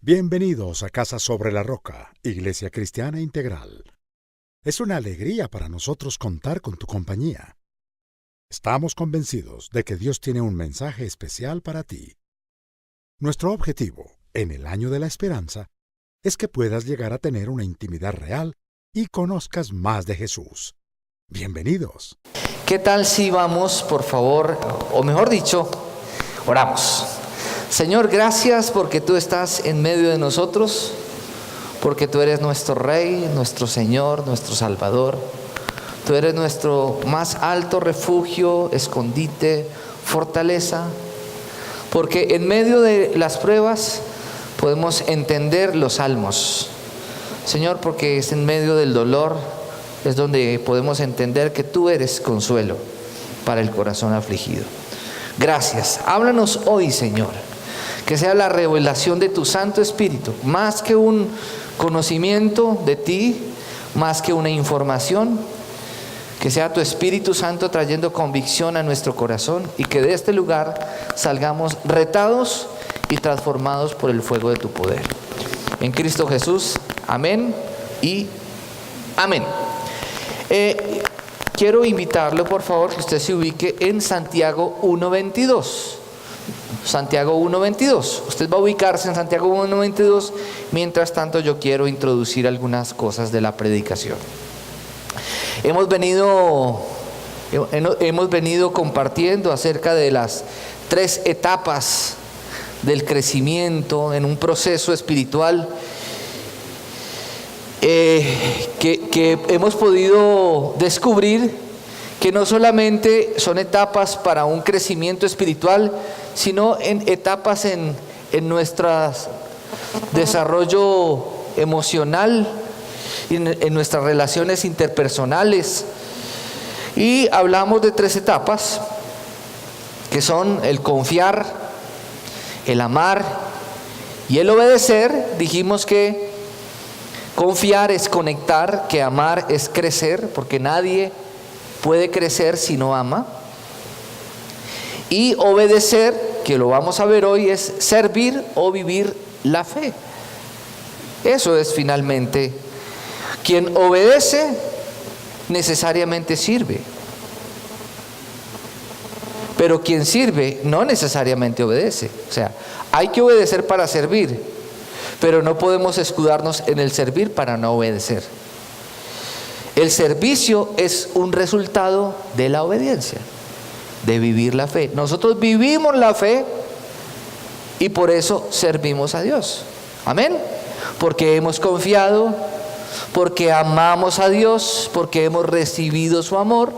Bienvenidos a Casa sobre la Roca, Iglesia Cristiana Integral. Es una alegría para nosotros contar con tu compañía. Estamos convencidos de que Dios tiene un mensaje especial para ti. Nuestro objetivo, en el Año de la Esperanza, es que puedas llegar a tener una intimidad real y conozcas más de Jesús. Bienvenidos. ¿Qué tal si vamos, por favor, o mejor dicho, oramos? Señor, gracias porque tú estás en medio de nosotros, porque tú eres nuestro Rey, nuestro Señor, nuestro Salvador. Tú eres nuestro más alto refugio, escondite, fortaleza, porque en medio de las pruebas podemos entender los salmos. Señor, porque es en medio del dolor, es donde podemos entender que tú eres consuelo para el corazón afligido. Gracias. Háblanos hoy, Señor. Que sea la revelación de tu Santo Espíritu, más que un conocimiento de ti, más que una información, que sea tu Espíritu Santo trayendo convicción a nuestro corazón y que de este lugar salgamos retados y transformados por el fuego de tu poder. En Cristo Jesús, amén y amén. Quiero invitarle, por favor, que usted se ubique en Santiago 1:22. Santiago 1:22. Usted va a ubicarse en Santiago 1:22. Mientras tanto, yo quiero introducir algunas cosas de la predicación. Hemos venido compartiendo acerca de las 3 etapas del crecimiento en un proceso espiritual que hemos podido descubrir que no solamente son etapas para un crecimiento espiritual, sino en etapas en nuestro desarrollo emocional, en nuestras relaciones interpersonales. Y hablamos de 3 etapas, que son el confiar, el amar y el obedecer. Dijimos que confiar es conectar, que amar es crecer, porque nadie puede crecer si no ama. Y obedecer, que lo vamos a ver hoy, es servir o vivir la fe. Eso es finalmente. Quien obedece necesariamente sirve. Pero quien sirve no necesariamente obedece. O sea, hay que obedecer para servir, pero no podemos escudarnos en el servir para no obedecer. El servicio es un resultado de la obediencia, de vivir la fe. Nosotros vivimos la fe y por eso servimos a Dios. Amén. Porque hemos confiado, porque amamos a Dios, porque hemos recibido su amor.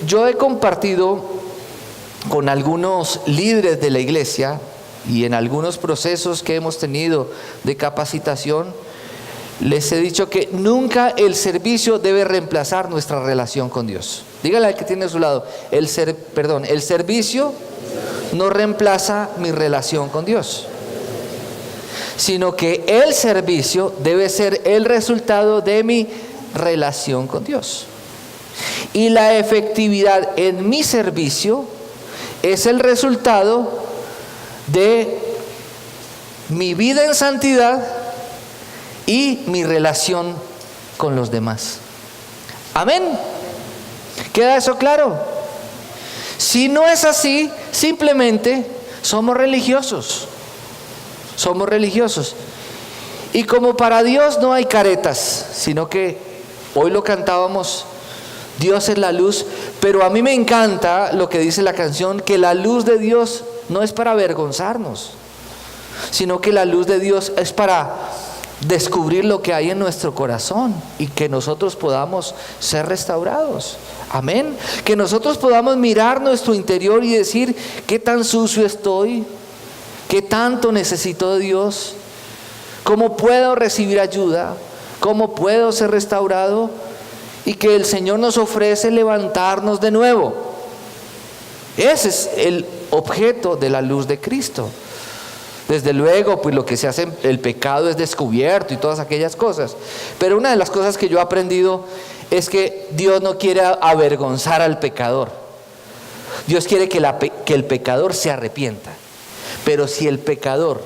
Yo he compartido con algunos líderes de la iglesia y en algunos procesos que hemos tenido de capacitación, les he dicho que nunca el servicio debe reemplazar nuestra relación con Dios. Dígale al que tiene a su lado, el servicio no reemplaza mi relación con Dios, sino que el servicio debe ser el resultado de mi relación con Dios. Y la efectividad en mi servicio es el resultado de mi vida en santidad y mi relación con los demás. Amén. ¿Queda eso claro? Si no es así, simplemente somos religiosos. Y como para Dios no hay caretas, sino que hoy lo cantábamos, Dios es la luz, pero a mí me encanta lo que dice la canción, que la luz de Dios no es para avergonzarnos, sino que la luz de Dios es para descubrir lo que hay en nuestro corazón y que nosotros podamos ser restaurados. Amén. Que nosotros podamos mirar nuestro interior y decir, ¿qué tan sucio estoy? ¿Qué tanto necesito de Dios? ¿Cómo puedo recibir ayuda? ¿Cómo puedo ser restaurado? Y que el Señor nos ofrece levantarnos de nuevo. Ese es el objeto de la luz de Cristo. Desde luego, pues lo que se hace, el pecado es descubierto y todas aquellas cosas. Pero una de las cosas que yo he aprendido es que Dios no quiere avergonzar al pecador. Dios quiere que el pecador se arrepienta. Pero si el pecador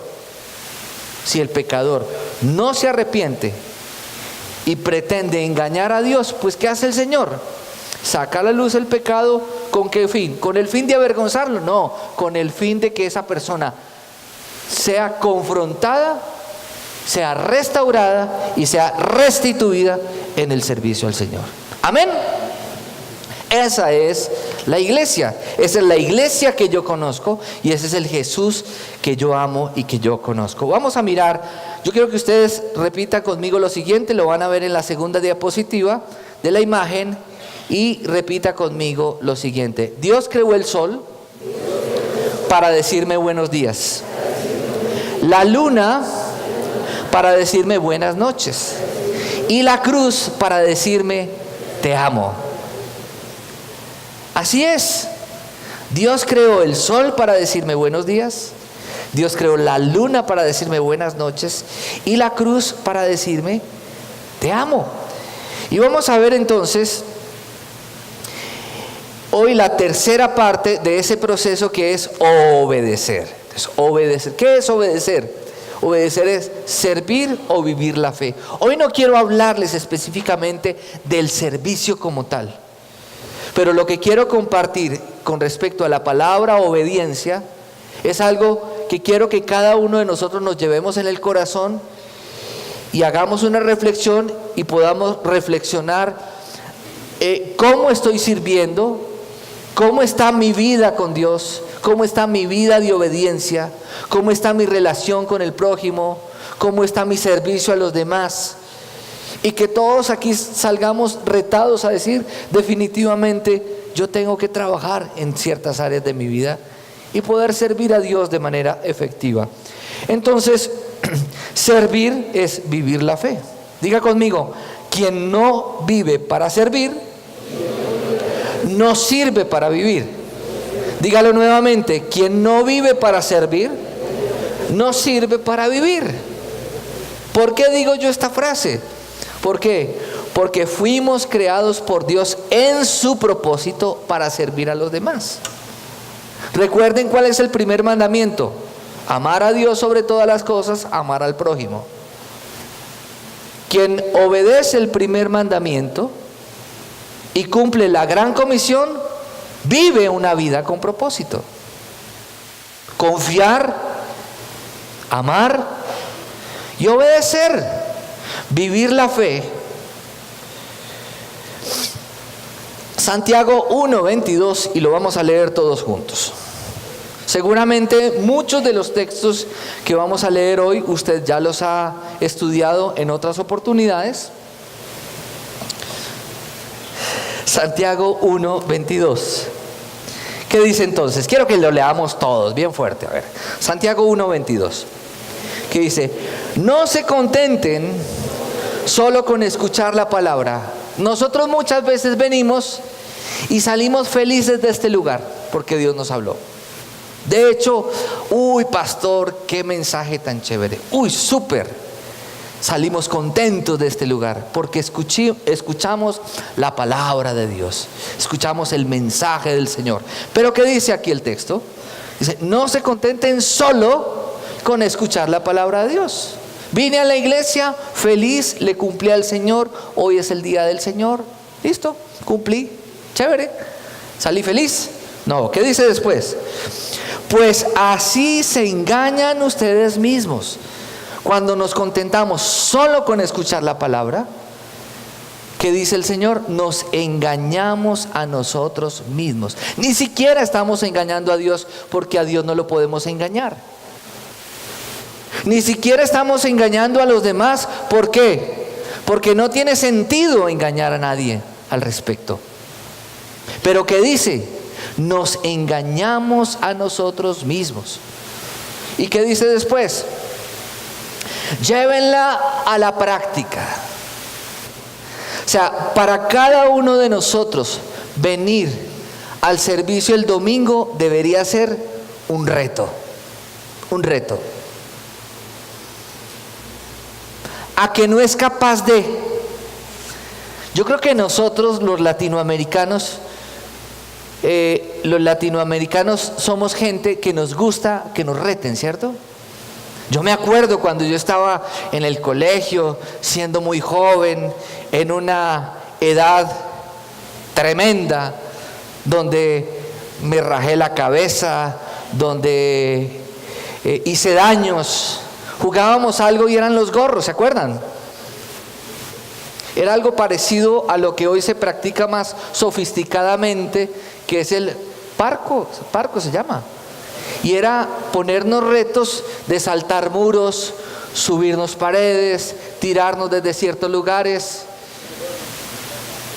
no se arrepiente y pretende engañar a Dios, pues ¿qué hace el Señor? Saca a la luz el pecado. ¿Con qué fin? ¿Con el fin de avergonzarlo? No, con el fin de que esa persona sea confrontada, sea restaurada y sea restituida en el servicio al Señor. Amén. Esa es la iglesia. Esa es la iglesia que yo conozco y ese es el Jesús que yo amo y que yo conozco. Vamos a mirar. Yo quiero que ustedes repitan conmigo lo siguiente. Lo van a ver en la segunda diapositiva de la imagen. Y repita conmigo lo siguiente. Dios creó el sol para decirme buenos días. La luna para decirme buenas noches. Y la cruz para decirme te amo. Así es. Dios creó el sol para decirme buenos días. Dios creó la luna para decirme buenas noches. Y la cruz para decirme te amo. Y vamos a ver entonces hoy la tercera parte de ese proceso que es obedecer. Entonces, obedecer. ¿Qué es obedecer? Obedecer es servir o vivir la fe. Hoy no quiero hablarles específicamente del servicio como tal, pero lo que quiero compartir con respecto a la palabra obediencia es algo que quiero que cada uno de nosotros nos llevemos en el corazón y hagamos una reflexión y podamos reflexionar cómo estoy sirviendo, cómo está mi vida con Dios, cómo está mi vida de obediencia, cómo está mi relación con el prójimo, cómo está mi servicio a los demás. Y que todos aquí salgamos retados a decir, definitivamente yo tengo que trabajar en ciertas áreas de mi vida y poder servir a Dios de manera efectiva. Entonces, servir es vivir la fe. Diga conmigo, quien no vive para servir, no sirve para vivir. Dígalo nuevamente, quien no vive para servir, no sirve para vivir. ¿Por qué digo yo esta frase? ¿Por qué? Porque fuimos creados por Dios en su propósito para servir a los demás. Recuerden cuál es el primer mandamiento: amar a Dios sobre todas las cosas, amar al prójimo. Quien obedece el primer mandamiento y cumple la gran comisión, vive una vida con propósito. Confiar, amar y obedecer. Vivir la fe. Santiago 1:22, y lo vamos a leer todos juntos. Seguramente muchos de los textos que vamos a leer hoy usted ya los ha estudiado en otras oportunidades. Santiago 1:22. ¿Qué dice entonces? Quiero que lo leamos todos, bien fuerte. A ver, Santiago 1:22. ¿Qué dice? No se contenten solo con escuchar la palabra. Nosotros muchas veces venimos y salimos felices de este lugar porque Dios nos habló. De hecho, uy pastor, qué mensaje tan chévere. Uy, súper. Salimos contentos de este lugar porque escuchamos la palabra de Dios. Escuchamos el mensaje del Señor. Pero ¿qué dice aquí el texto? Dice, no se contenten solo con escuchar la palabra de Dios. Vine a la iglesia feliz, le cumplí al Señor, hoy es el día del Señor. Listo, cumplí, chévere, salí feliz. No, ¿qué dice después? Pues así se engañan ustedes mismos. Cuando nos contentamos solo con escuchar la palabra, ¿qué dice el Señor? Nos engañamos a nosotros mismos. Ni siquiera estamos engañando a Dios, porque a Dios no lo podemos engañar. Ni siquiera estamos engañando a los demás. ¿Por qué? Porque no tiene sentido engañar a nadie al respecto. Pero ¿qué dice? Nos engañamos a nosotros mismos. ¿Y qué dice después? Llévenla a la práctica. O sea, para cada uno de nosotros venir al servicio el domingo debería ser un reto. Un reto. A que no es capaz de. Yo creo que nosotros los latinoamericanos los latinoamericanos somos gente que nos gusta que nos reten, ¿cierto? Yo me acuerdo cuando yo estaba en el colegio, siendo muy joven, en una edad tremenda, donde me rajé la cabeza, donde hice daños. Jugábamos algo y eran los gorros, ¿se acuerdan? Era algo parecido a lo que hoy se practica más sofisticadamente, que es el parco se llama. Y era ponernos retos de saltar muros, subirnos paredes, tirarnos desde ciertos lugares,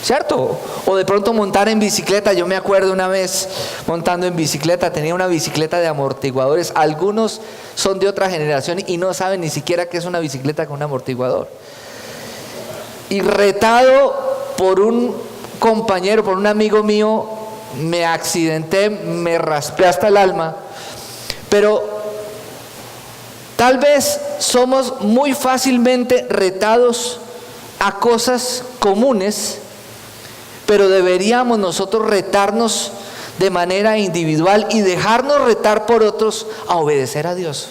¿cierto? O de pronto montar en bicicleta. Yo me acuerdo una vez montando en bicicleta, tenía una bicicleta de amortiguadores. Algunos son de otra generación y no saben ni siquiera qué es una bicicleta con un amortiguador. Y retado por un compañero, por un amigo mío, me accidenté, me raspé hasta el alma. Pero tal vez somos muy fácilmente retados a cosas comunes, pero deberíamos nosotros retarnos de manera individual y dejarnos retar por otros a obedecer a Dios.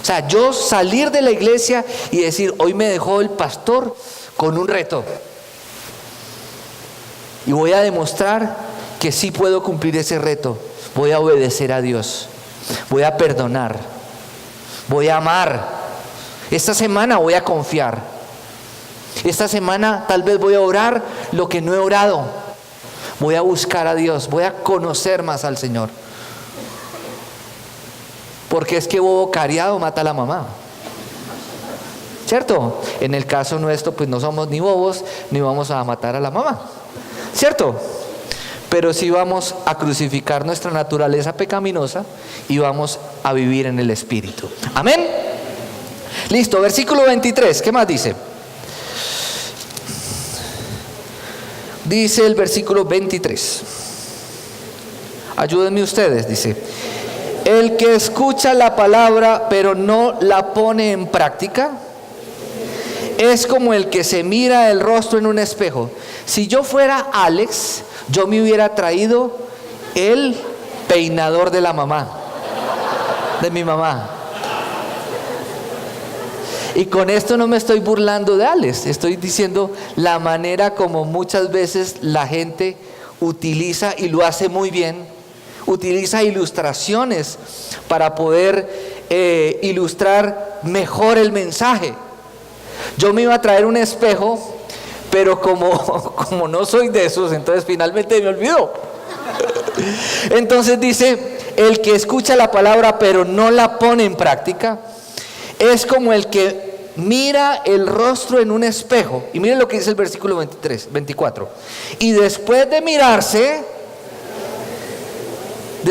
O sea, yo salir de la iglesia y decir, hoy me dejó el pastor con un reto. Y voy a demostrar que sí puedo cumplir ese reto. Voy a obedecer a Dios. Voy a perdonar. Voy a amar. Esta semana voy a confiar. Esta semana tal vez voy a orar lo que no he orado. Voy a buscar a Dios. Voy a conocer más al Señor. Porque es que bobo cariado mata a la mamá, ¿cierto? En el caso nuestro pues no somos ni bobos ni vamos a matar a la mamá, ¿cierto? Pero sí vamos a crucificar nuestra naturaleza pecaminosa y vamos a vivir en el Espíritu. Amén. Listo, versículo 23, ¿qué más dice? Dice el versículo 23. Ayúdenme ustedes, dice: el que escucha la palabra pero no la pone en práctica es como el que se mira el rostro en un espejo. Si yo fuera Alex, yo me hubiera traído el peinador de la mamá, de mi mamá. Y con esto no me estoy burlando de Alex, estoy diciendo la manera como muchas veces la gente utiliza, y lo hace muy bien, utiliza ilustraciones para poder ilustrar mejor el mensaje. Yo me iba a traer un espejo, pero como no soy de esos, entonces finalmente me olvidó. Entonces dice, el que escucha la palabra pero no la pone en práctica es como el que mira el rostro en un espejo. Y miren lo que dice el versículo 24. Y después de mirar, y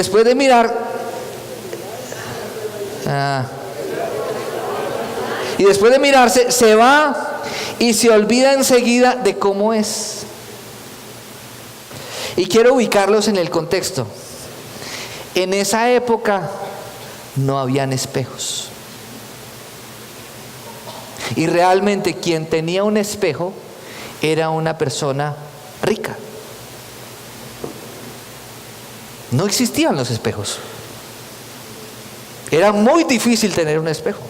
después de mirarse, se va y se olvida enseguida de cómo es. Y quiero ubicarlos en el contexto. En esa época no habían espejos. Y realmente quien tenía un espejo era una persona rica. No existían los espejos. Era muy difícil tener un espejo.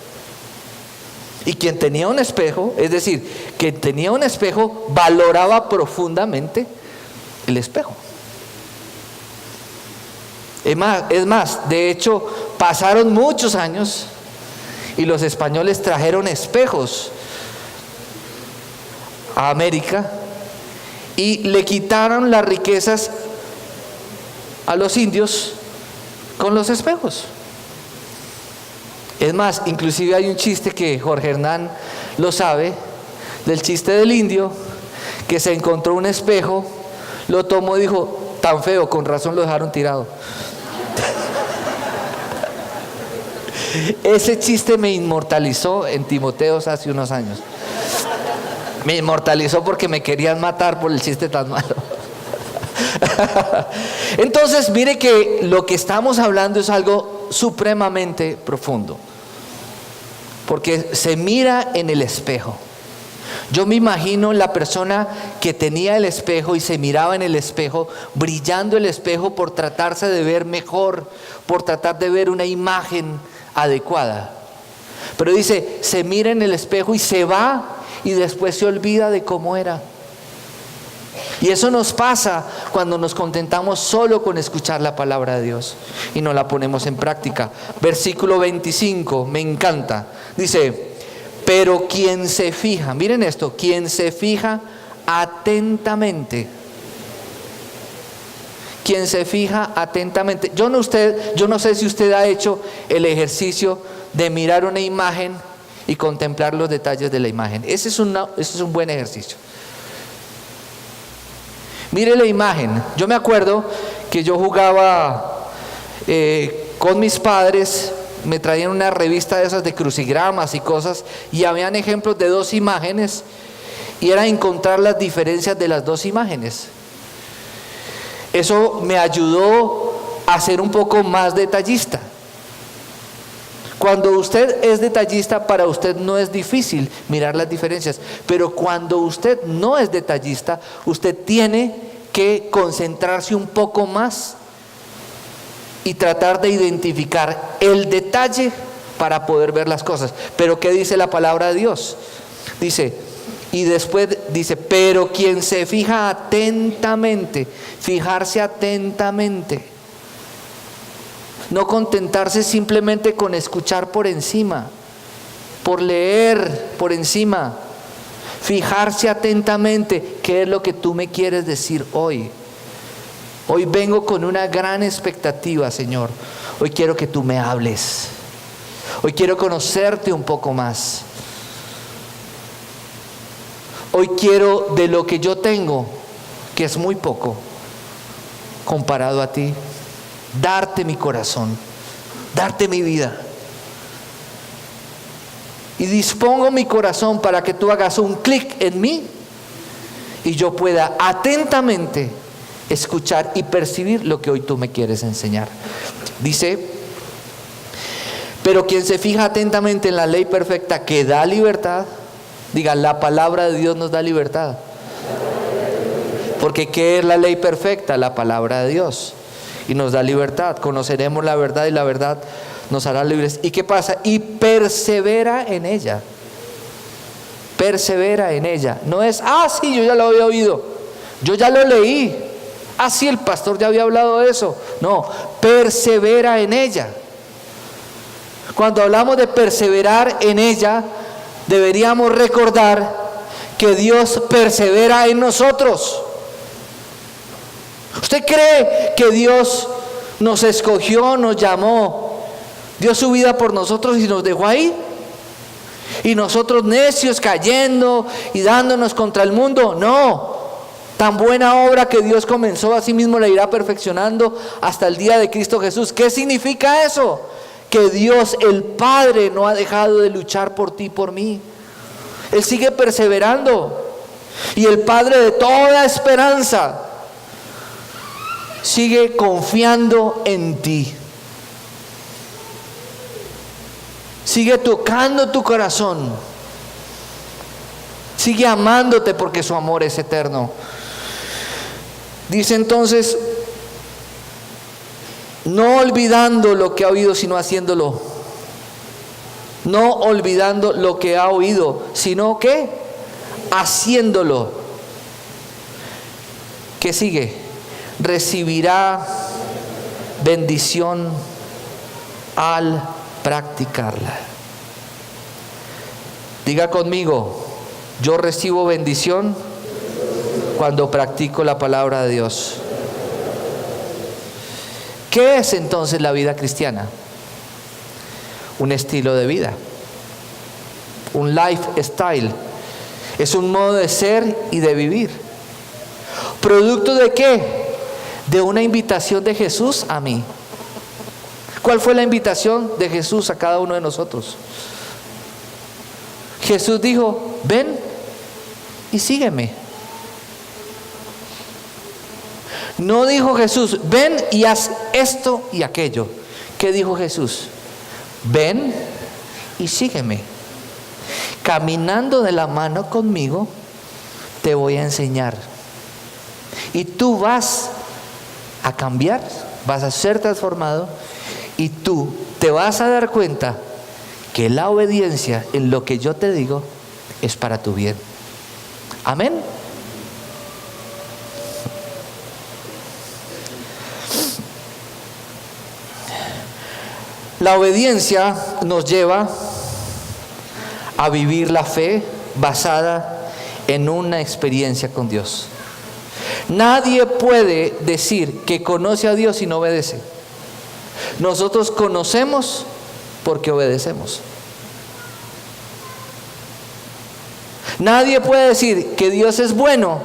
Y quien tenía un espejo, es decir, quien tenía un espejo, valoraba profundamente el espejo. Es más, de hecho, pasaron muchos años y los españoles trajeron espejos a América y le quitaron las riquezas a los indios con los espejos. Es más, inclusive hay un chiste que Jorge Hernán lo sabe, del chiste del indio que se encontró un espejo, lo tomó y dijo, tan feo, con razón lo dejaron tirado. Ese chiste me inmortalizó en Timoteos hace unos años. Me inmortalizó porque me querían matar por el chiste tan malo. Entonces, mire que lo que estamos hablando es algo supremamente profundo. Porque se mira en el espejo. Yo me imagino la persona que tenía el espejo y se miraba en el espejo, brillando el espejo por tratarse de ver mejor, por tratar de ver una imagen adecuada. Pero dice, se mira en el espejo y se va y después se olvida de cómo era. Y eso nos pasa cuando nos contentamos solo con escuchar la palabra de Dios y no la ponemos en práctica. Versículo 25, me encanta. Dice, pero quien se fija, miren esto, quien se fija atentamente. Quien se fija atentamente. Yo no sé si usted ha hecho el ejercicio de mirar una imagen y contemplar los detalles de la imagen. Ese es un buen ejercicio. Mire la imagen. Yo me acuerdo que yo jugaba con mis padres, me traían una revista de esas de crucigramas y cosas, y habían ejemplos de dos imágenes, y era encontrar las diferencias de las dos imágenes. Eso me ayudó a ser un poco más detallista. Cuando usted es detallista, para usted no es difícil mirar las diferencias, pero cuando usted no es detallista, usted tiene que concentrarse un poco más y tratar de identificar el detalle para poder ver las cosas. Pero ¿qué dice la palabra de Dios? Dice, y después dice, pero quien se fija atentamente, fijarse atentamente. No contentarse simplemente con escuchar por encima, por leer por encima. Fijarse atentamente, ¿qué es lo que tú me quieres decir hoy? Hoy vengo con una gran expectativa, Señor. Hoy quiero que tú me hables. Hoy quiero conocerte un poco más. Hoy quiero de lo que yo tengo, que es muy poco, comparado a ti, darte mi corazón, darte mi vida. Y dispongo mi corazón para que tú hagas un clic en mí y yo pueda atentamente escuchar y percibir lo que hoy tú me quieres enseñar. Dice, pero quien se fija atentamente en la ley perfecta que da libertad, diga, la palabra de Dios nos da libertad. Porque ¿qué es la ley perfecta? La palabra de Dios. Y nos da libertad. Conoceremos la verdad y la verdad nos hará libres. ¿Y qué pasa? Y persevera en ella. Persevera en ella. No es, sí, yo ya lo había oído. Yo ya lo leí. Sí, el pastor ya había hablado de eso. No, persevera en ella. Cuando hablamos de perseverar en ella, deberíamos recordar que Dios persevera en nosotros. ¿Usted cree que Dios nos escogió, nos llamó, dio su vida por nosotros y nos dejó ahí? Y nosotros necios cayendo y dándonos contra el mundo. No, tan buena obra que Dios comenzó, así mismo la irá perfeccionando hasta el día de Cristo Jesús. ¿Qué significa eso? Que Dios el Padre no ha dejado de luchar por ti y por mí. Él sigue perseverando. Y el Padre de toda esperanza sigue confiando en ti. Sigue tocando tu corazón. Sigue amándote porque su amor es eterno. Dice entonces, no olvidando lo que ha oído, sino haciéndolo. No olvidando lo que ha oído, sino que haciéndolo. ¿Qué sigue? Recibirá bendición al practicarla. Diga conmigo, yo recibo bendición cuando practico la palabra de Dios. ¿Qué es entonces la vida cristiana? Un estilo de vida, un lifestyle. Es un modo de ser y de vivir. ¿Producto de qué? De una invitación de Jesús a mí. ¿Cuál fue la invitación de Jesús a cada uno de nosotros? Jesús dijo, ven y sígueme. No dijo Jesús, ven y haz esto y aquello. ¿Qué dijo Jesús? Ven y sígueme. caminando de la mano conmigo, te voy a enseñar. Y tú vas a cambiar, vas a ser transformado y tú te vas a dar cuenta que la obediencia en lo que yo te digo es para tu bien. Amén. La obediencia nos lleva a vivir la fe basada en una experiencia con Dios. Nadie puede decir que conoce a Dios y no obedece. Nosotros conocemos porque obedecemos. Nadie puede decir que Dios es bueno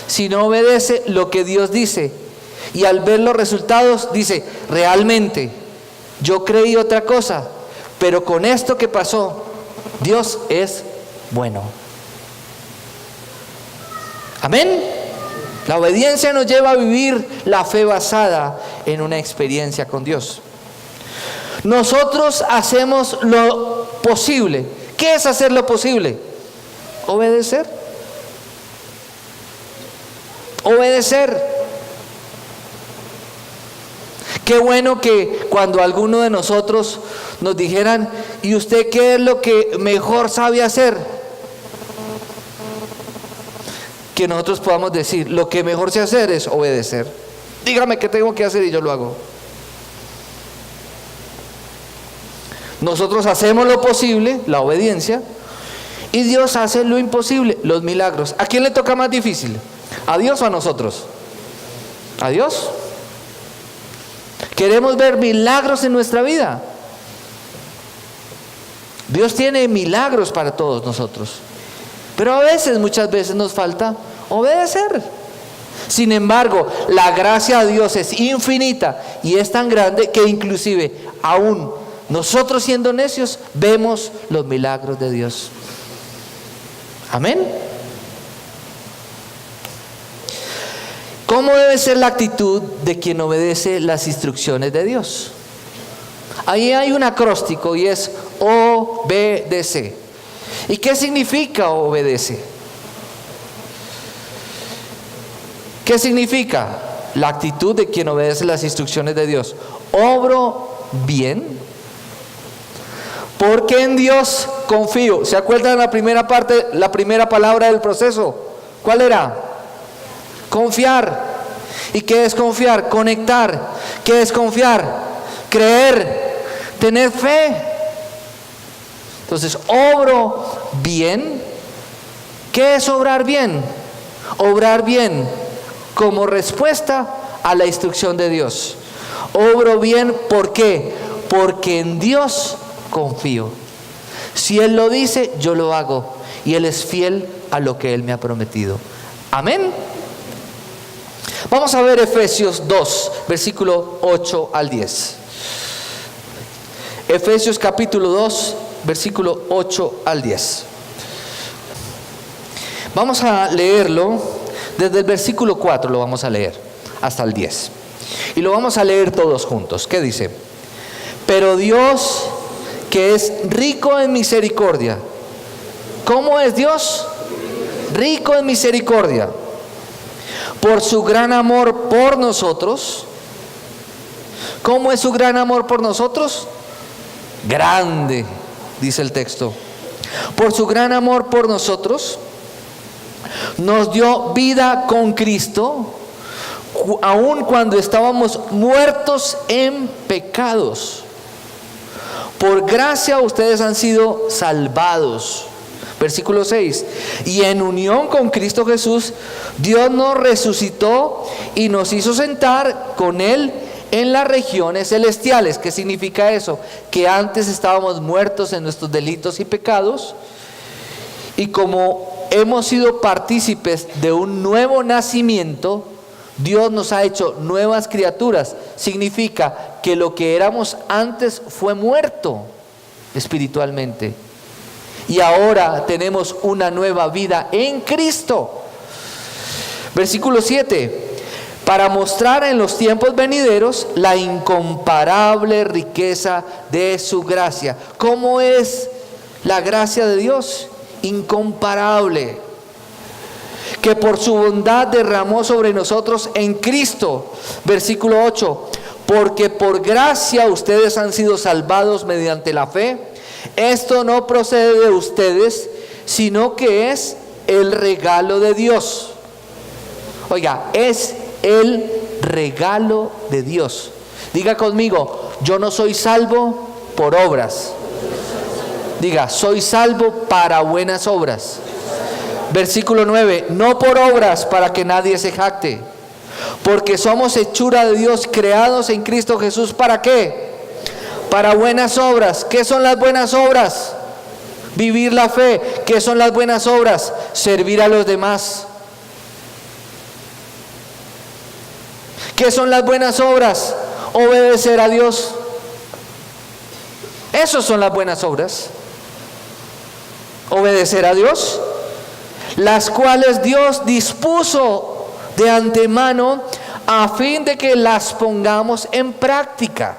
si no obedece lo que Dios dice. Y al ver los resultados dice, realmente yo creí otra cosa, pero con esto que pasó, Dios es bueno. Amén. La obediencia nos lleva a vivir la fe basada en una experiencia con Dios. Nosotros hacemos lo posible. ¿Qué es hacer lo posible? Obedecer. Obedecer. Qué bueno que cuando alguno de nosotros nos dijeran, ¿y usted qué es lo que mejor sabe hacer? Que nosotros podamos decir, lo que mejor sé hacer es obedecer. Dígame qué tengo que hacer y yo lo hago. Nosotros hacemos lo posible, la obediencia, y Dios hace lo imposible, los milagros. ¿A quién le toca más difícil? ¿A Dios o a nosotros? ¿A Dios? Queremos ver milagros en nuestra vida. Dios tiene milagros para todos nosotros. Pero muchas veces nos falta obedecer. Sin embargo, la gracia de Dios es infinita y es tan grande que inclusive aún nosotros siendo necios vemos los milagros de Dios. Amén. ¿Cómo debe ser la actitud de quien obedece las instrucciones de Dios? Ahí hay un acróstico y es obedece. ¿Y qué significa obedece? ¿Qué significa la actitud de quien obedece las instrucciones de Dios? Obro bien, porque en Dios confío. ¿Se acuerdan la primera parte, la primera palabra del proceso? ¿Cuál era? Confiar. ¿Y qué es confiar? Conectar. ¿Qué es confiar? Creer, tener fe. Entonces, obro bien. ¿Qué es obrar bien? Obrar bien como respuesta a la instrucción de Dios. Obro bien, ¿por qué? Porque en Dios confío. Si Él lo dice, yo lo hago. Y Él es fiel a lo que Él me ha prometido. Amén. Vamos a ver Efesios 2, versículo 8 al 10. Efesios capítulo 2, versículo 8 al 10. Vamos a leerlo desde el versículo 4, lo vamos a leer hasta el 10. Y lo vamos a leer todos juntos. ¿Qué dice? Pero Dios, que es rico en misericordia. ¿Cómo es Dios? Rico en misericordia. Por su gran amor por nosotros. ¿Cómo es su gran amor por nosotros? Grande, dice el texto. Por su gran amor por nosotros, nos dio vida con Cristo, aun cuando estábamos muertos en pecados. Por gracia ustedes han sido salvados. Versículo 6. Y en unión con Cristo Jesús, Dios nos resucitó y nos hizo sentar con Él en las regiones celestiales. ¿Qué significa eso? Que antes estábamos muertos en nuestros delitos y pecados, y como hemos sido partícipes de un nuevo nacimiento, Dios nos ha hecho nuevas criaturas. Significa que lo que éramos antes fue muerto espiritualmente, y ahora tenemos una nueva vida en Cristo. Versículo 7. Para mostrar en los tiempos venideros la incomparable riqueza de su gracia. ¿Cómo es la gracia de Dios? incomparable, que por su bondad derramó sobre nosotros en Cristo. Versículo 8, porque por gracia ustedes han sido salvados mediante la fe. Esto no procede de ustedes, sino que es el regalo de Dios. Oiga, es el regalo de Dios. Diga conmigo, yo no soy salvo por obras. Diga, soy salvo para buenas obras. Versículo 9, no por obras para que nadie se jacte, porque somos hechura de Dios, creados en Cristo Jesús. ¿Para qué? Para buenas obras. ¿Qué son las buenas obras? Vivir la fe. ¿Qué son las buenas obras? Servir a los demás. ¿Qué son las buenas obras? Obedecer a Dios. Esas son las buenas obras. Obedecer a Dios, las cuales Dios dispuso de antemano a fin de que las pongamos en práctica.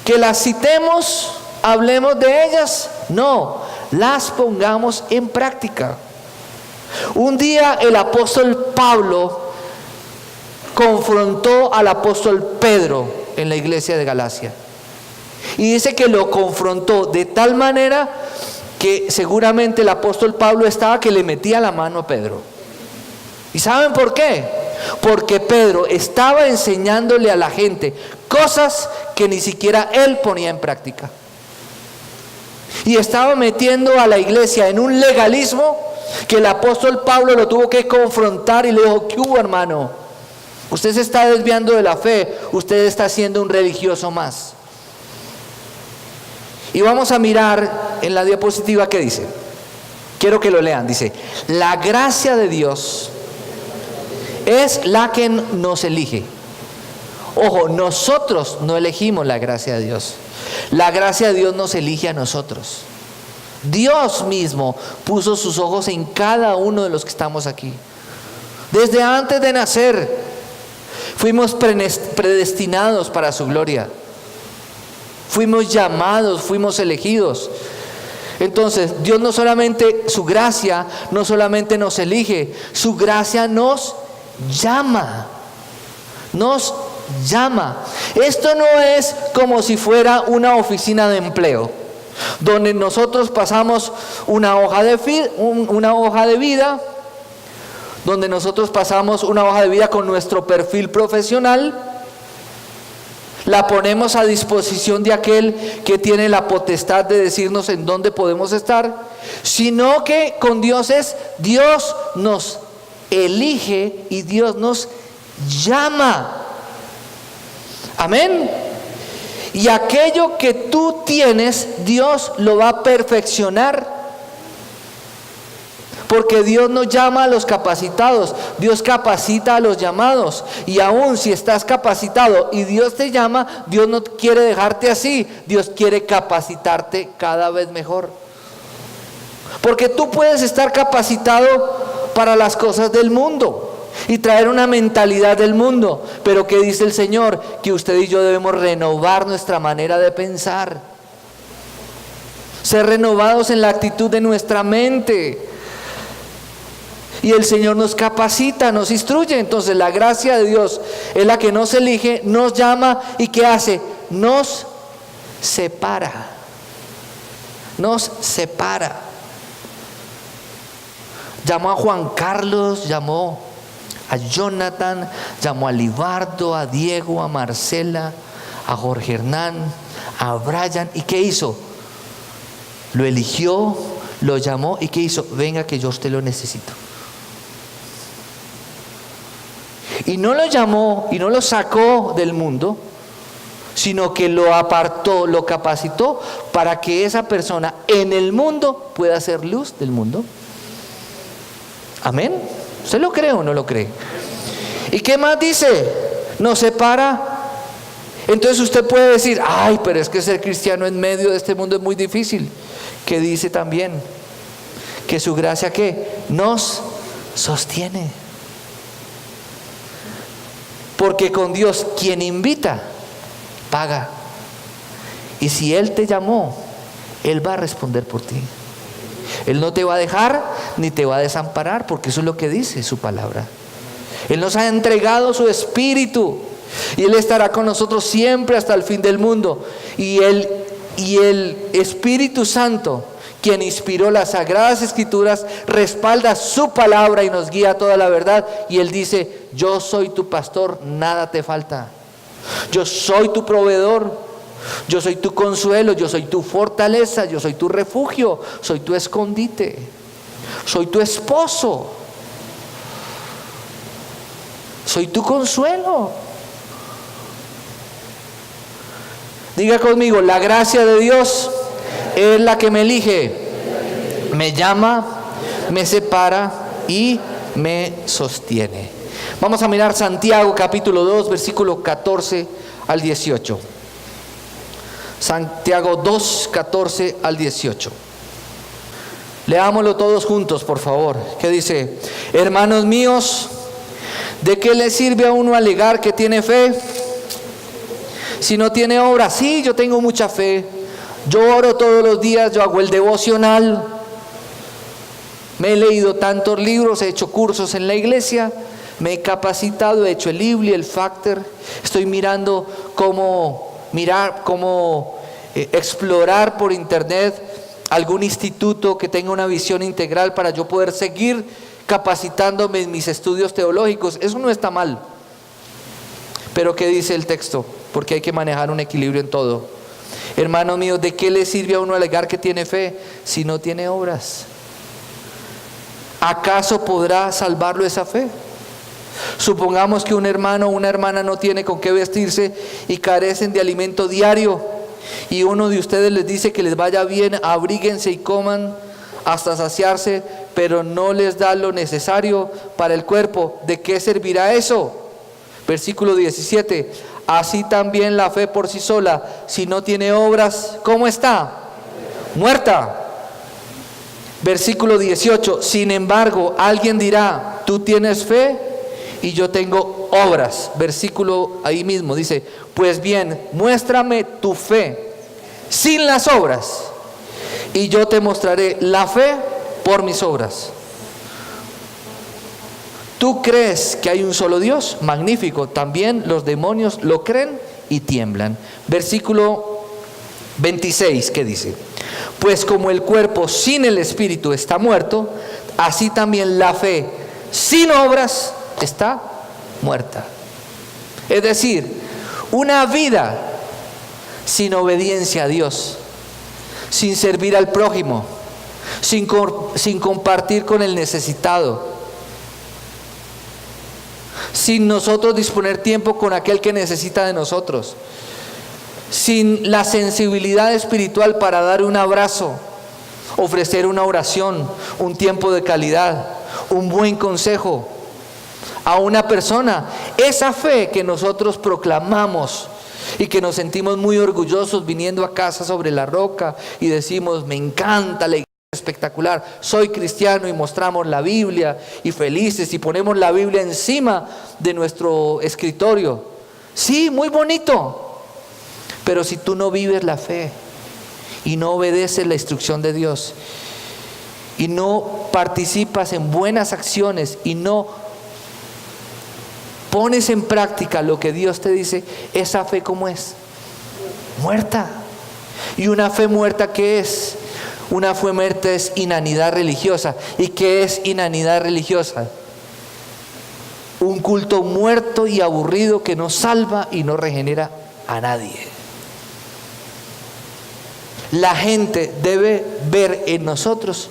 Que las citemos, hablemos de ellas, no, las pongamos en práctica. Un día el apóstol Pablo confrontó al apóstol Pedro en la iglesia de Galacia. Y dice que lo confrontó de tal manera que seguramente el apóstol Pablo estaba que le metía la mano a Pedro. ¿Y saben por qué? Porque Pedro estaba enseñándole a la gente cosas que ni siquiera él ponía en práctica. Y estaba metiendo a la iglesia en un legalismo que el apóstol Pablo lo tuvo que confrontar y le dijo: ¿qué hubo, hermano? Usted se está desviando de la fe, usted está siendo un religioso más. Y vamos a mirar en la diapositiva qué dice. Quiero que lo lean. Dice: la gracia de Dios es la que nos elige. Ojo, nosotros no elegimos la gracia de Dios. La gracia de Dios nos elige a nosotros. Dios mismo puso sus ojos en cada uno de los que estamos aquí. Desde antes de nacer, fuimos predestinados para su gloria. Fuimos llamados, fuimos elegidos. Entonces, Dios no solamente, su gracia no solamente nos elige, su gracia nos llama. Nos llama. Esto no es como si fuera una oficina de empleo, donde nosotros pasamos una hoja de vida, donde nosotros pasamos una hoja de vida con nuestro perfil profesional. La ponemos a disposición de aquel que tiene la potestad de decirnos en dónde podemos estar, sino que con Dios Dios nos elige y Dios nos llama. Amén. Y aquello que tú tienes, Dios lo va a perfeccionar. Porque Dios no llama a los capacitados, Dios capacita a los llamados. Y aún si estás capacitado y Dios te llama, Dios no quiere dejarte así, Dios quiere capacitarte cada vez mejor. Porque tú puedes estar capacitado para las cosas del mundo y traer una mentalidad del mundo, pero ¿qué dice el Señor? Que usted y yo debemos renovar nuestra manera de pensar, ser renovados en la actitud de nuestra mente. Y el Señor nos capacita, nos instruye. Entonces la gracia de Dios es la que nos elige, nos llama y ¿qué hace? Nos separa. Nos separa. Llamó a Juan Carlos, llamó a Jonathan, llamó a Libardo, a Diego, a Marcela, a Jorge Hernán, a Brian. ¿Y qué hizo? Lo eligió, lo llamó y ¿qué hizo? Venga que yo a usted lo necesito. Y no lo llamó y no lo sacó del mundo, sino que lo apartó, lo capacitó para que esa persona en el mundo pueda ser luz del mundo. Amén. ¿Usted lo cree o no lo cree? ¿Y qué más dice? Nos separa. Entonces usted puede decir: ay, pero es que ser cristiano en medio de este mundo es muy difícil. ¿Qué dice también? Que su gracia ¿qué? Nos sostiene. Porque con Dios quien invita, paga. Y si Él te llamó, Él va a responder por ti. Él no te va a dejar ni te va a desamparar, porque eso es lo que dice su palabra. Él nos ha entregado su Espíritu y Él estará con nosotros siempre hasta el fin del mundo. Y el Espíritu Santo, quien inspiró las Sagradas Escrituras, respalda su palabra y nos guía a toda la verdad. Y Él dice: yo soy tu pastor, nada te falta. Yo soy tu proveedor. Yo soy tu consuelo, yo soy tu fortaleza, yo soy tu refugio, soy tu escondite, soy tu esposo, soy tu consuelo. Diga conmigo: la gracia de Dios es la que me elige, me llama, me separa y me sostiene. Vamos a mirar Santiago capítulo 2, versículo 14 al 18. Santiago 2, 14 al 18. Leámoslo todos juntos, por favor. ¿Qué dice? Hermanos míos, ¿de qué le sirve a uno alegar que tiene fe si no tiene obra? Sí, yo tengo mucha fe. Yo oro todos los días, yo hago el devocional. Me he leído tantos libros, he hecho cursos en la iglesia, me he capacitado, he hecho el IBLI, el FACTER. Estoy mirando cómo explorar por internet algún instituto que tenga una visión integral para yo poder seguir capacitándome en mis estudios teológicos. Eso no está mal. Pero ¿qué dice el texto? Porque hay que manejar un equilibrio en todo. Hermanos míos, ¿de qué le sirve a uno alegar que tiene fe si no tiene obras? ¿Acaso podrá salvarlo esa fe? Supongamos que un hermano o una hermana no tiene con qué vestirse y carecen de alimento diario, y uno de ustedes les dice que les vaya bien, abríguense y coman hasta saciarse, pero no les da lo necesario para el cuerpo. ¿De qué servirá eso? Versículo 17. Así también la fe por sí sola, si no tiene obras, ¿cómo está? Muerta. Versículo 18. Sin embargo, alguien dirá: tú tienes fe y yo tengo obras. Versículo ahí mismo dice: pues bien, muéstrame tu fe sin las obras, y yo te mostraré la fe por mis obras. ¿Tú crees que hay un solo Dios? Magnífico. También los demonios lo creen y tiemblan. Versículo 26, ¿qué dice? Pues como el cuerpo sin el espíritu está muerto, así también la fe sin obras está muerta. Es decir, una vida sin obediencia a Dios, sin servir al prójimo, sin compartir con el necesitado, sin nosotros disponer tiempo con aquel que necesita de nosotros, sin la sensibilidad espiritual para dar un abrazo, ofrecer una oración, un tiempo de calidad, un buen consejo a una persona. Esa fe que nosotros proclamamos y que nos sentimos muy orgullosos viniendo a casa sobre la roca y decimos: me encanta la iglesia, espectacular, soy cristiano, y mostramos la Biblia y felices y ponemos la Biblia encima de nuestro escritorio. Sí, muy bonito, pero si tú no vives la fe y no obedeces la instrucción de Dios y no participas en buenas acciones y no pones en práctica lo que Dios te dice, esa fe, ¿cómo es? Muerta. ¿Y una fe muerta qué es? Una fe muerta es inanidad religiosa. ¿Y qué es inanidad religiosa? Un culto muerto y aburrido que no salva y no regenera a nadie. La gente debe ver en nosotros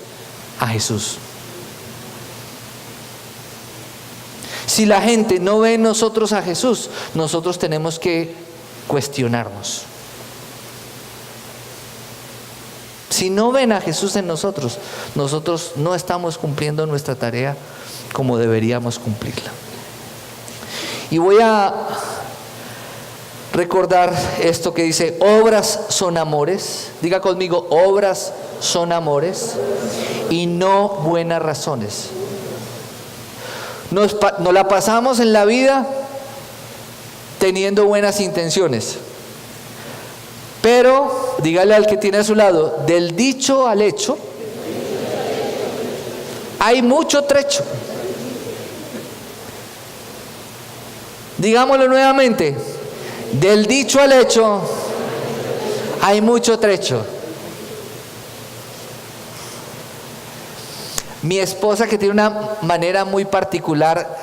a Jesús. Si la gente no ve en nosotros a Jesús, nosotros tenemos que cuestionarnos. Si no ven a Jesús en nosotros, nosotros no estamos cumpliendo nuestra tarea como deberíamos cumplirla. Y voy a recordar esto que dice: obras son amores. Diga conmigo: obras son amores y no buenas razones. Nos la pasamos en la vida teniendo buenas intenciones, Pero, dígale al que tiene a su lado, del dicho al hecho, hay mucho trecho. Digámoslo nuevamente, del dicho al hecho, hay mucho trecho. Mi esposa, que tiene una manera muy particular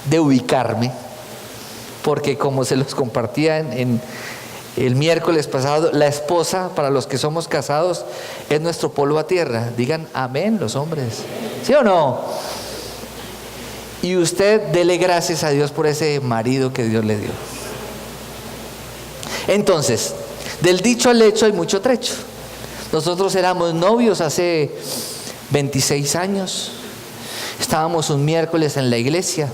de ubicarme, porque como se los compartía en el miércoles pasado, la esposa, para los que somos casados, es nuestro polvo a tierra. Digan amén los hombres, ¿sí o no? Y usted dele gracias a Dios por ese marido que Dios le dio. Entonces, del dicho al hecho hay mucho trecho. Nosotros éramos novios hace 26 años. Estábamos un miércoles en la iglesia.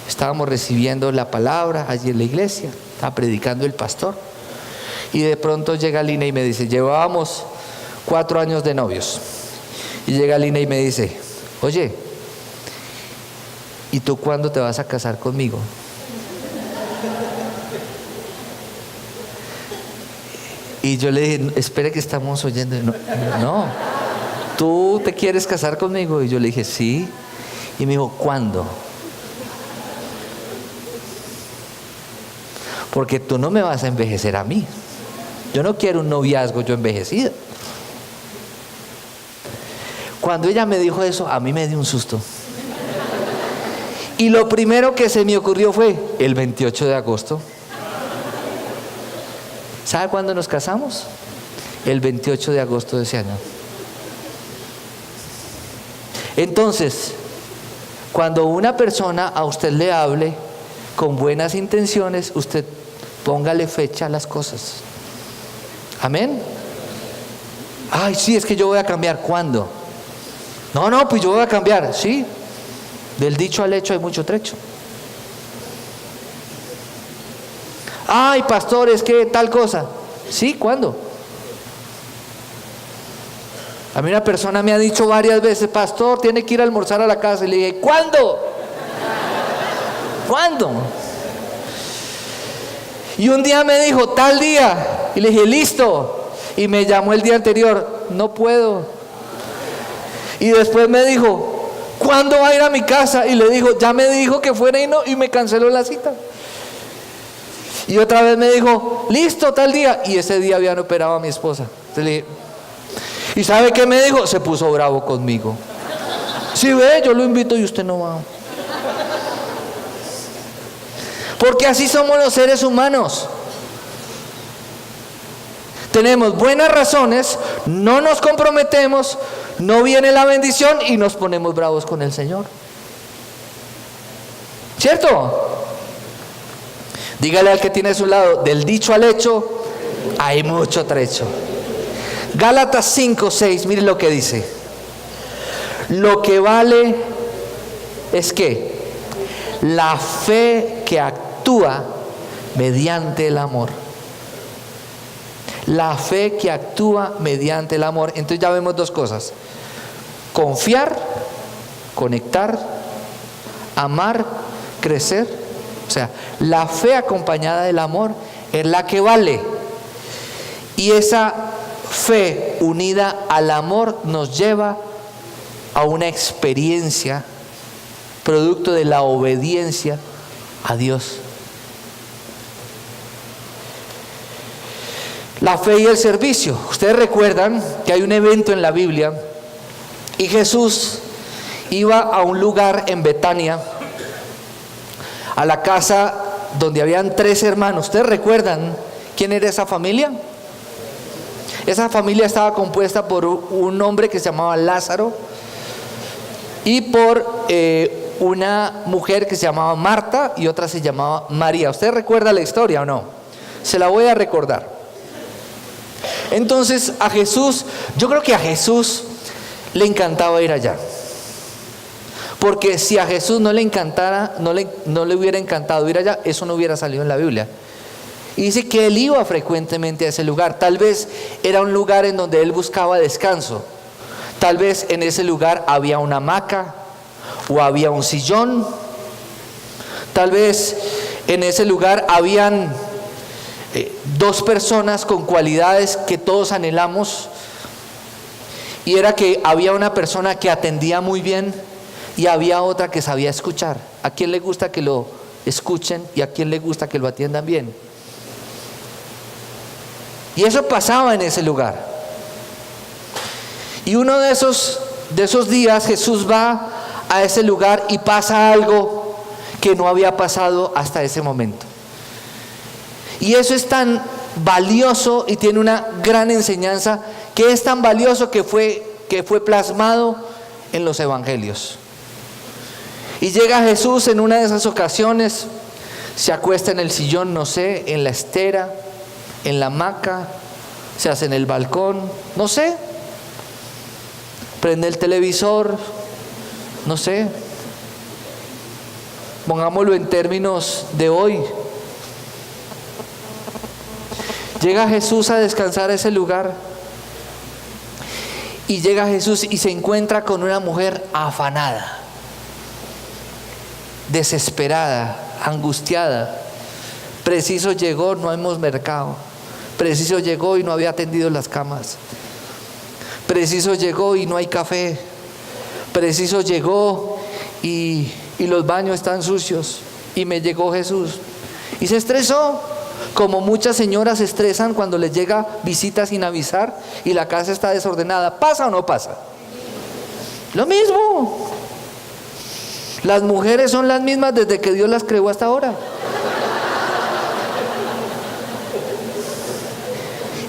Estábamos recibiendo la palabra allí en la iglesia. Estaba predicando el pastor. Y de pronto llega Lina y me dice, llevábamos 4 años de novios. Y llega Lina y me dice, oye, ¿y tú cuándo te vas a casar conmigo? Y yo le dije, espere que estamos oyendo. No, ¿tú te quieres casar conmigo? Y yo le dije, sí. Y me dijo, ¿cuándo? Porque tú no me vas a envejecer a mí. Yo no quiero un noviazgo yo envejecido. Cuando ella me dijo eso, a mí me dio un susto. Y lo primero que se me ocurrió fue el 28 de agosto. ¿Sabe cuándo nos casamos? El 28 de agosto de ese año. Entonces, cuando una persona a usted le hable con buenas intenciones, usted póngale fecha a las cosas. ¿Amén? Ay, sí, es que yo voy a cambiar. ¿Cuándo? No, pues yo voy a cambiar. Sí. Del dicho al hecho hay mucho trecho. Ay, pastor, es que tal cosa. Sí, ¿cuándo? A mí una persona me ha dicho varias veces, pastor, tiene que ir a almorzar a la casa. Y le dije, ¿cuándo? ¿Cuándo? Y un día me dijo, tal día. Y le dije, listo. Y me llamó el día anterior, no puedo. Y después me dijo, ¿cuándo va a ir a mi casa? Y le dijo, ya me dijo que fuera y me canceló la cita. Y otra vez me dijo, listo, tal día. Y ese día habían operado a mi esposa. Entonces le dije, ¿y sabe qué me dijo? Se puso bravo conmigo. Si ve, yo lo invito y usted no va. Porque así somos los seres humanos. Tenemos buenas razones, no nos comprometemos, no viene la bendición y nos ponemos bravos con el Señor. ¿Cierto? Dígale al que tiene a su lado, del dicho al hecho hay mucho trecho. Gálatas 5:6, mire lo que dice. Lo que vale es que la fe que actúa mediante el amor. La fe que actúa mediante el amor. Entonces ya vemos dos cosas: confiar, conectar, amar, crecer. O sea, la fe acompañada del amor es la que vale. Y esa fe unida al amor nos lleva a una experiencia producto de la obediencia a Dios. La fe y el servicio. Ustedes recuerdan que hay un evento en la Biblia y Jesús iba a un lugar en Betania, a la casa donde habían 3 hermanos. ¿Ustedes recuerdan quién era esa familia? Esa familia estaba compuesta por un hombre que se llamaba Lázaro y por una mujer que se llamaba Marta y otra se llamaba María. ¿Usted recuerda la historia o no? Se la voy a recordar. Entonces a Jesús, yo creo que a Jesús le encantaba ir allá. Porque si a Jesús no le encantara, no le hubiera encantado ir allá, eso no hubiera salido en la Biblia. Y dice que él iba frecuentemente a ese lugar. Tal vez era un lugar en donde él buscaba descanso. Tal vez en ese lugar había una hamaca o había un sillón. Tal vez en ese lugar habían dos personas con cualidades que todos anhelamos, y era que había una persona que atendía muy bien y había otra que sabía escuchar. ¿A quién le gusta que lo escuchen y a quién le gusta que lo atiendan bien? Y eso pasaba en ese lugar. Y uno de esos días Jesús va a ese lugar y pasa algo que no había pasado hasta ese momento. Y eso es tan valioso y tiene una gran enseñanza, que es tan valioso que fue plasmado en los evangelios. Y llega Jesús en una de esas ocasiones, se acuesta en el sillón, no sé, en la estera, en la hamaca, se hace en el balcón, no sé, prende el televisor, no sé, pongámoslo en términos de hoy. Llega Jesús a descansar a ese lugar, y llega Jesús y se encuentra con una mujer afanada, desesperada, angustiada. Preciso llegó, no hemos mercado. Preciso llegó y no había atendido las camas. Preciso llegó y no hay café. Preciso llegó y los baños están sucios. Y me llegó Jesús y se estresó, como muchas señoras se estresan cuando les llega visita sin avisar y la casa está desordenada. ¿Pasa o no pasa? Lo mismo. Las mujeres son las mismas desde que Dios las creó hasta ahora.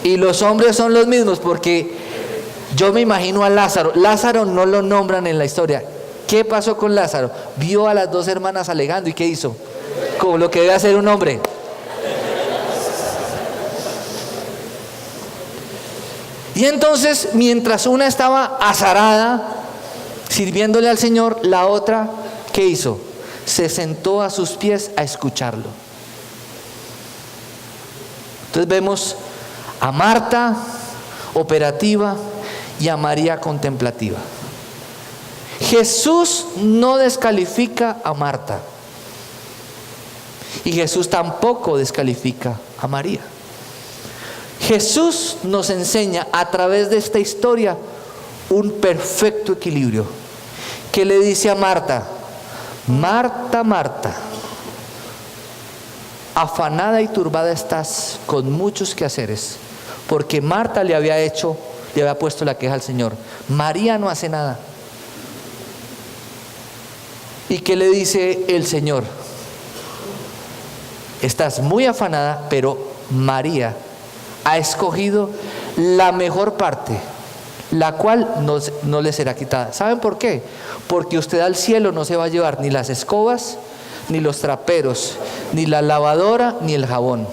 Y los hombres son los mismos, porque yo me imagino a Lázaro. Lázaro no lo nombran en la historia. ¿Qué pasó con Lázaro? Vio a las dos hermanas alegando, ¿y qué hizo? Como lo que debe hacer un hombre. Y entonces, mientras una estaba azarada sirviéndole al Señor, la otra, ¿qué hizo? Se sentó a sus pies a escucharlo. Entonces vemos a Marta operativa y a María contemplativa. Jesús no descalifica a Marta, y Jesús tampoco descalifica a María. Jesús nos enseña a través de esta historia un perfecto equilibrio, que le dice a Marta: Marta, Marta, afanada y turbada estás con muchos quehaceres, porque Marta le había puesto la queja al Señor. María no hace nada. ¿Y qué le dice el Señor? Estás muy afanada, pero María ha escogido la mejor parte, la cual no le será quitada. ¿Saben por qué? Porque usted al cielo no se va a llevar ni las escobas, ni los traperos, ni la lavadora, ni el jabón.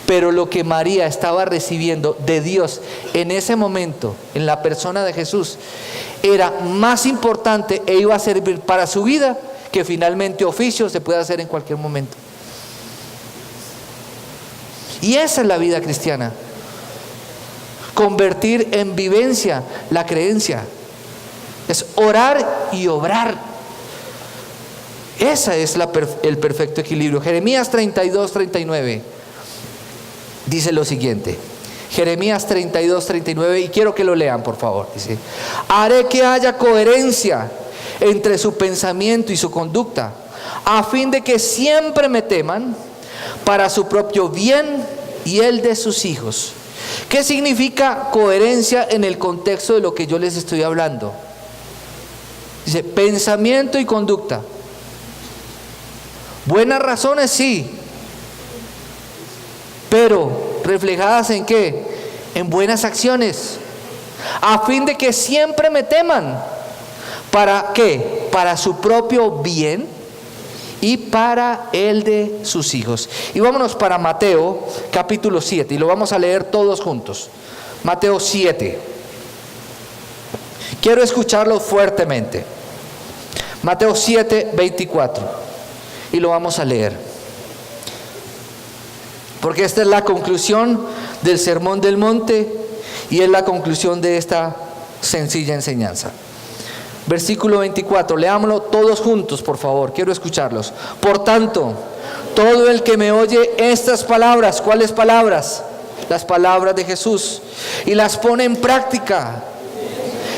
Pero lo que María estaba recibiendo de Dios en ese momento, en la persona de Jesús, era más importante e iba a servir para su vida, que finalmente oficio se puede hacer en cualquier momento. Y esa es la vida cristiana. Convertir en vivencia la creencia. Es orar y obrar. Ese es el perfecto equilibrio. Jeremías 32:39 dice lo siguiente. Jeremías 32:39, y quiero que lo lean, por favor. Dice: haré que haya coherencia entre su pensamiento y su conducta, a fin de que siempre me teman, para su propio bien y el de sus hijos. ¿Qué significa coherencia en el contexto de lo que yo les estoy hablando? Dice: pensamiento y conducta. Buenas razones, sí, pero reflejadas ¿en qué? En buenas acciones, a fin de que siempre me teman. ¿Para qué? Para su propio bien y para el de sus hijos. Y vámonos para Mateo capítulo 7, y lo vamos a leer todos juntos. Mateo 7. Quiero escucharlo fuertemente. Mateo 7:24, y lo vamos a leer, porque esta es la conclusión del Sermón del Monte y es la conclusión de esta sencilla enseñanza. Versículo 24, leámoslo todos juntos, por favor, quiero escucharlos. Por tanto, todo el que me oye estas palabras, ¿cuáles palabras? Las palabras de Jesús, y las pone en práctica,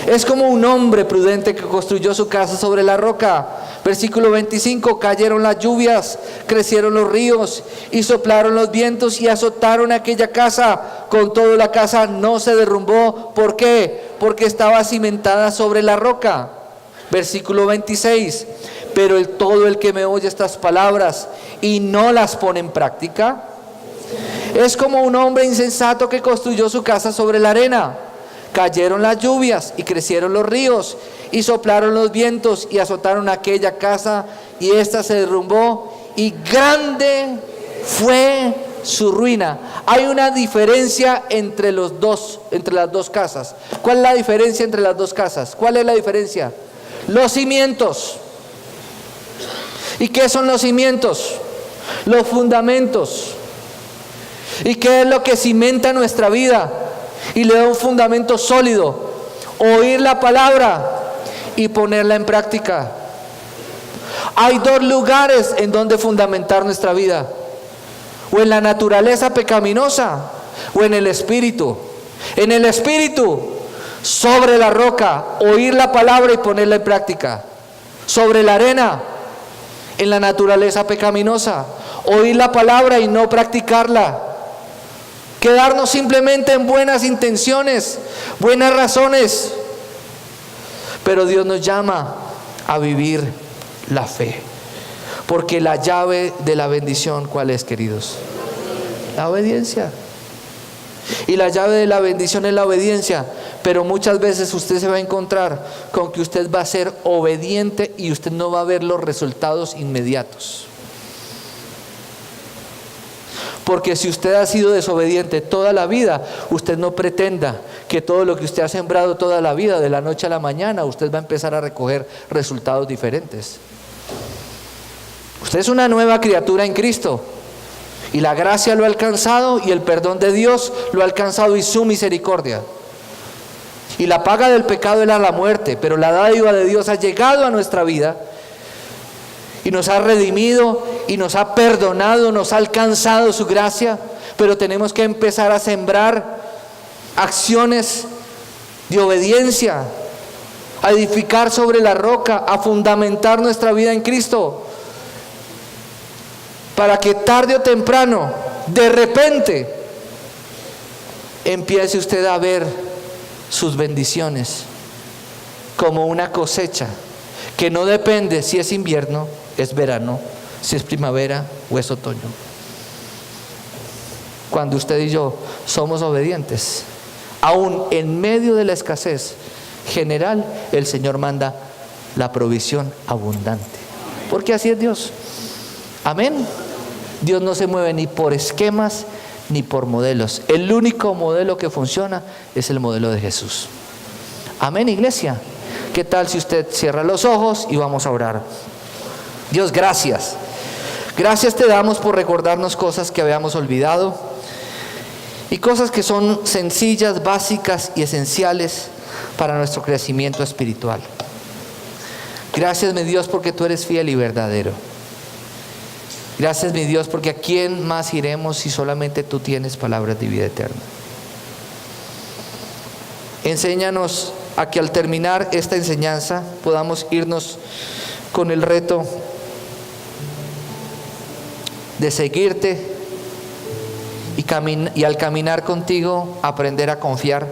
es como un hombre prudente que construyó su casa sobre la roca. Versículo 25, cayeron las lluvias, crecieron los ríos y soplaron los vientos y azotaron aquella casa. Con todo, la casa no se derrumbó. ¿Por qué? Porque estaba cimentada sobre la roca. Versículo 26, pero todo el que me oye estas palabras y no las pone en práctica, es como un hombre insensato que construyó su casa sobre la arena. Cayeron las lluvias y crecieron los ríos y soplaron los vientos y azotaron aquella casa, y ésta se derrumbó, y grande fue su ruina. Hay una diferencia entre las dos casas. ¿Cuál es la diferencia entre las dos casas? ¿Cuál es la diferencia? Los cimientos. ¿Y qué son los cimientos? Los fundamentos. ¿Y qué es lo que cimenta nuestra vida y le da un fundamento sólido? Oír la palabra y ponerla en práctica. Hay dos lugares en donde fundamentar nuestra vida: o en la naturaleza pecaminosa o en el espíritu. En el espíritu, sobre la roca, oír la palabra y ponerla en práctica. Sobre la arena, en la naturaleza pecaminosa, oír la palabra y no practicarla. Quedarnos simplemente en buenas intenciones, buenas razones. Pero Dios nos llama a vivir la fe. Porque la llave de la bendición, ¿cuál es, queridos? La obediencia. Y la llave de la bendición es la obediencia. Pero muchas veces usted se va a encontrar con que usted va a ser obediente y usted no va a ver los resultados inmediatos. Porque si usted ha sido desobediente toda la vida, usted no pretenda que todo lo que usted ha sembrado toda la vida, de la noche a la mañana, usted va a empezar a recoger resultados diferentes. Usted es una nueva criatura en Cristo, y la gracia lo ha alcanzado, y el perdón de Dios lo ha alcanzado, y su misericordia. Y la paga del pecado era la muerte, pero la dádiva de Dios ha llegado a nuestra vida y nos ha redimido y nos ha perdonado, nos ha alcanzado su gracia. Pero tenemos que empezar a sembrar acciones de obediencia, a edificar sobre la roca, a fundamentar nuestra vida en Cristo, para que tarde o temprano, de repente, empiece usted a ver sus bendiciones como una cosecha que no depende si es invierno, es verano, si es primavera o es otoño. Cuando usted y yo somos obedientes, aún en medio de la escasez general, el Señor manda la provisión abundante, porque así es Dios. Amén. Dios no se mueve ni por esquemas ni por modelos. El único modelo que funciona es el modelo de Jesús. Amén, iglesia. ¿Qué tal si usted cierra los ojos y vamos a orar? Dios, gracias. Gracias te damos por recordarnos cosas que habíamos olvidado y cosas que son sencillas, básicas y esenciales para nuestro crecimiento espiritual. Gracias, mi Dios, porque tú eres fiel y verdadero. Gracias, mi Dios, porque ¿a quién más iremos si solamente tú tienes palabras de vida eterna? Enséñanos a que al terminar esta enseñanza podamos irnos con el reto de seguirte y al caminar contigo aprender a confiar,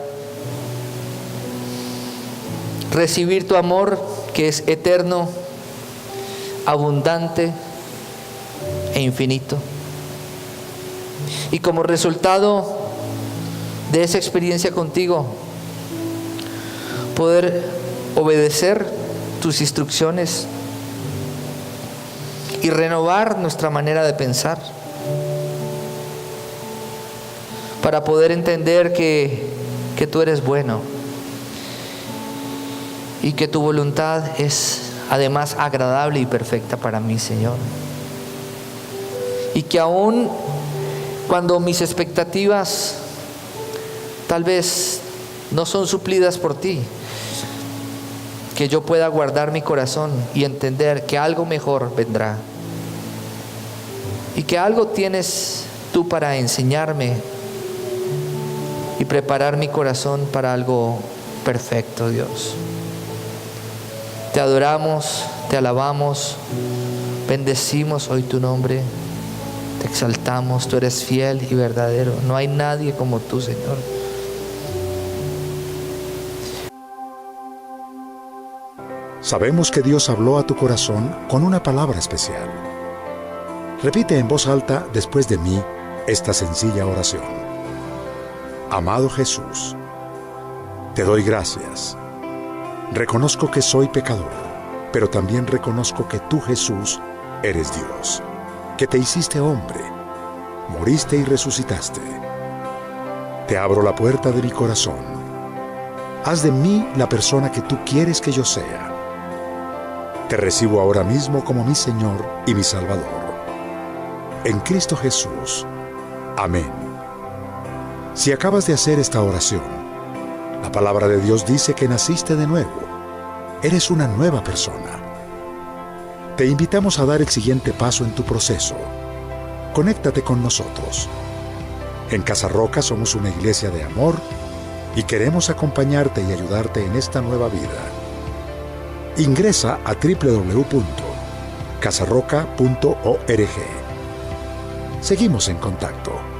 recibir tu amor que es eterno, abundante e infinito, y como resultado de esa experiencia contigo poder obedecer tus instrucciones y renovar nuestra manera de pensar para poder entender que tú eres bueno y que tu voluntad es además agradable y perfecta para mí, Señor. Y que aún cuando mis expectativas tal vez no son suplidas por ti, que yo pueda guardar mi corazón y entender que algo mejor vendrá. y que algo tienes tú para enseñarme y preparar mi corazón para algo perfecto, Dios. Te adoramos, te alabamos, bendecimos hoy tu nombre, te exaltamos, tú eres fiel y verdadero. No hay nadie como tú, Señor. Sabemos que Dios habló a tu corazón con una palabra especial. Repite en voz alta después de mí esta sencilla oración. Amado Jesús, te doy gracias. Reconozco que soy pecador, pero también reconozco que tú, Jesús, eres Dios, que te hiciste hombre, moriste y resucitaste. Te abro la puerta de mi corazón. Haz de mí la persona que tú quieres que yo sea. Te recibo ahora mismo como mi Señor y mi Salvador. En Cristo Jesús. Amén. Si acabas de hacer esta oración, la palabra de Dios dice que naciste de nuevo. Eres una nueva persona. Te invitamos a dar el siguiente paso en tu proceso. Conéctate con nosotros. En Casa Roca somos una iglesia de amor y queremos acompañarte y ayudarte en esta nueva vida. Ingresa a www.casarroca.org. Seguimos en contacto.